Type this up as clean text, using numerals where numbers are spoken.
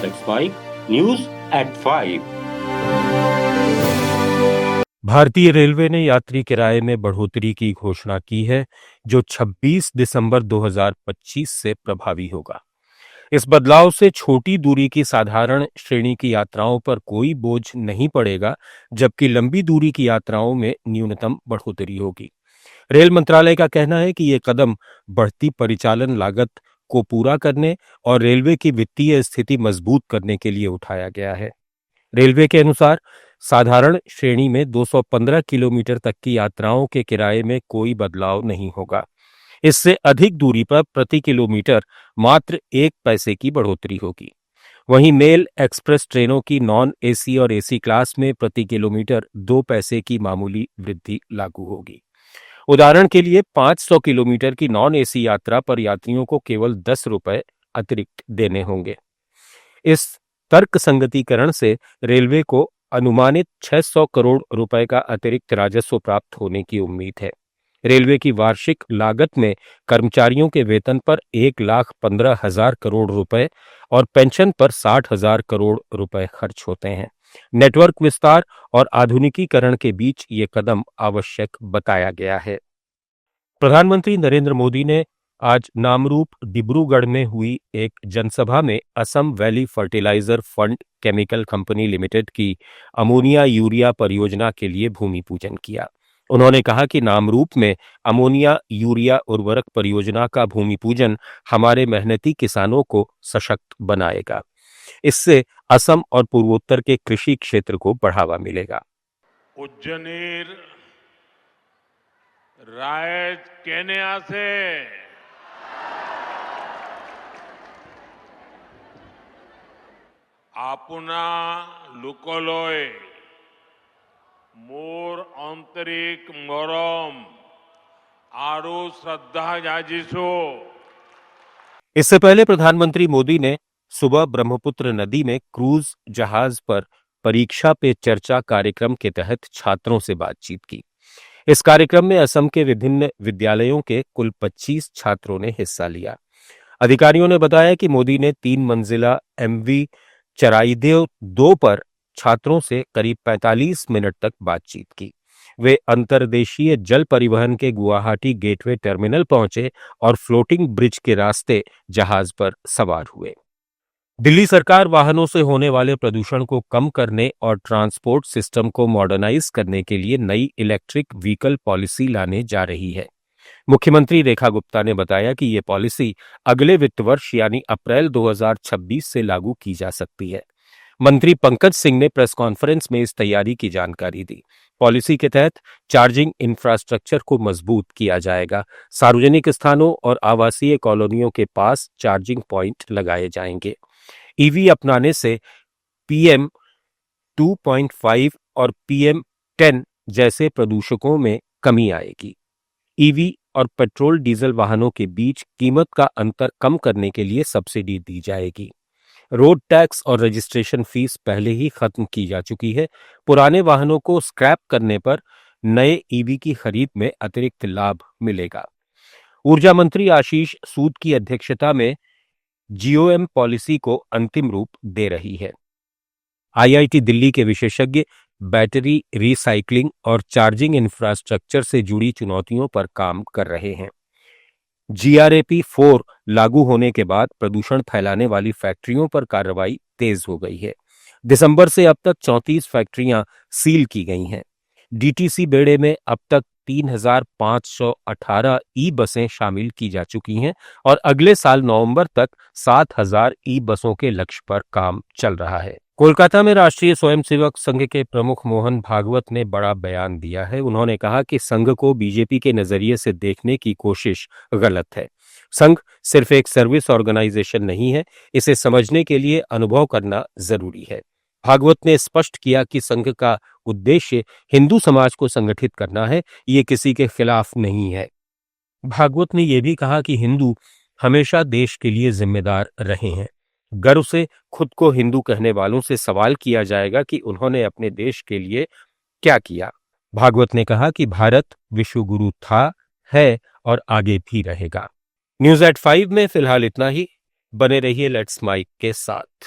That's 5 News at 5। भारतीय railway ने यात्री किराए में बढ़ोतरी की घोषणा की है, जो 26 दिसंबर 2025 से प्रभावी होगा। इस बदलाव से छोटी दूरी की साधारण श्रेणी की यात्राओं पर कोई बोझ नहीं पड़ेगा, जबकि लंबी दूरी की यात्राओं में न्यूनतम बढ़ोतरी होगी। रेल मंत्रालय का कहना है कि यह कदम बढ़ती परिचालन लागत को पूरा करने और रेलवे की वित्तीय स्थिति मजबूत करने के लिए उठाया गया है। रेलवे के अनुसार साधारण श्रेणी में 215 किलोमीटर तक की यात्राओं के किराए में कोई बदलाव नहीं होगा। इससे अधिक दूरी पर प्रति किलोमीटर मात्र 1 पैसे की बढ़ोतरी होगी। वहीं मेल एक्सप्रेस ट्रेनों की नॉन एसी और एसी क्लास में प्रति किलोमीटर 2 पैसे की मामूली वृद्धि लागू होगी। उदाहरण के लिए 500 किलोमीटर की नॉन एसी यात्रा पर यात्रियों को केवल 10 रुपए अतिरिक्त देने होंगे। इस तर्कसंगतीकरण से रेलवे को अनुमानित 600 करोड़ रुपए का अतिरिक्त राजस्व प्राप्त होने की उम्मीद है। रेलवे की वार्षिक लागत में कर्मचारियों के वेतन पर 1,15,000 करोड़ रुपए और पेंशन पर 60,000 करोड़ रुपए खर्च होते हैं। नेटवर्क विस्तार और आधुनिकीकरण के बीच ये कदम आवश्यक बताया गया है। प्रधानमंत्री नरेंद्र मोदी ने आज नामरूप डिब्रूगढ़ में हुई एक जनसभा में Assam valley fertilizer fund chemical company limited की अमोनिया यूरिया परियोजना के लिए भूमि पूजन किया। उन्होंने कहा कि नामरूप में अमोनिया यूरिया उर्वरक परियोजना का भूमि पूजन हमारे मेहनती किसानों को सशक्त बनाएगा। इससे असम और पूर्वोत्तर के कृषि क्षेत्र को बढ़ावा मिलेगा। उज्जनीर रायज केन्या से आपुना लुकोलोय मोर आंतरिक मोरम आरु श्रद्धा जाजिसो। इससे पहले प्रधानमंत्री मोदी ने सुबह ब्रह्मपुत्र नदी में क्रूज जहाज पर परीक्षा पे चर्चा कार्यक्रम के तहत छात्रों से बातचीत की। इस कार्यक्रम में असम के विभिन्न विद्यालयों के कुल 25 छात्रों ने हिस्सा लिया। अधिकारियों ने बताया कि मोदी ने 3 मंजिला MV चराइदेव 2 पर छात्रों से करीब 45 मिनट तक बातचीत की। वे अंतर्देशीय जल परिवहन के गुवाहाटी गेटवे टर्मिनल पहुंचे और फ्लोटिंग ब्रिज के रास्ते जहाज पर सवार हुए। दिल्ली सरकार वाहनों से होने वाले प्रदूषण को कम करने और ट्रांसपोर्ट सिस्टम को मॉडर्नाइज करने के लिए नई इलेक्ट्रिक व्हीकल पॉलिसी लाने जा रही है। मुख्यमंत्री रेखा गुप्ता ने बताया कि ये पॉलिसी अगले वित्त वर्ष यानी अप्रैल 2026 से लागू की जा सकती है। मंत्री पंकज सिंह ने प्रेस कॉन्फ्रेंस में इस तैयारी की जानकारी दी। पॉलिसी के तहत चार्जिंग इंफ्रास्ट्रक्चर को मजबूत किया जाएगा। सार्वजनिक स्थानों और आवासीय कॉलोनियों के पास चार्जिंग पॉइंट लगाए जाएंगे। ईवी अपनाने से PM 2.5 और PM 10 जैसे प्रदूषकों में कमी आएगी। ईवी और पेट्रोल डीजल वाहनों के बीच कीमत का अंतर कम करने के लिए सब्सिडी दी जाएगी। रोड टैक्स और रजिस्ट्रेशन फीस पहले ही खत्म की जा चुकी है। पुराने वाहनों को स्क्रैप करने पर नए ईवी की खरीद में अतिरिक्त लाभ मिलेगा। ऊर्जा मंत्री आशीष सूद की अध्यक्षता में GOM पॉलिसी को अंतिम रूप दे रही है। IIT दिल्ली के विशेषज्ञ बैटरी रिसाइकलिंग और चार्जिंग इंफ्रास्ट्रक्चर से जुड़ी चुनौतियों पर काम कर रहे हैं। GRAP 4 लागू होने के बाद प्रदूषण फैलाने वाली फैक्ट्रियों पर कार्रवाई तेज हो गई है। दिसंबर से अब तक 34 फैक्ट्रियां सील की गई हैं। DTC बेड़े में अब तक 3,518 ई बसें शामिल की जा चुकी हैं और अगले साल नवंबर तक 7,000 ई बसों के लक्ष्य पर काम चल रहा है। कोलकाता में राष्ट्रीय स्वयंसेवक संघ के प्रमुख मोहन भागवत ने बड़ा बयान दिया है। उन्होंने कहा कि संघ को बीजेपी के नजरिए से देखने की कोशिश गलत है। संघ सिर्फ एक सर्विस ऑर्गेनाइजेशन नहीं है, इसे समझने के लिए अनुभव करना जरूरी है। भागवत ने स्पष्ट किया कि संघ का उद्देश्य हिंदू समाज को संगठित करना है, ये किसी के खिलाफ नहीं है। भागवत ने यह भी कहा कि हिंदू हमेशा देश के लिए जिम्मेदार रहे हैं। गर्व से खुद को हिंदू कहने वालों से सवाल किया जाएगा कि उन्होंने अपने देश के लिए क्या किया। भागवत ने कहा कि भारत विश्व गुरु था, है और आगे भी रहेगा। न्यूज़ एट 5 में फिलहाल इतना ही। बने रहिए लेट्स माइक के साथ।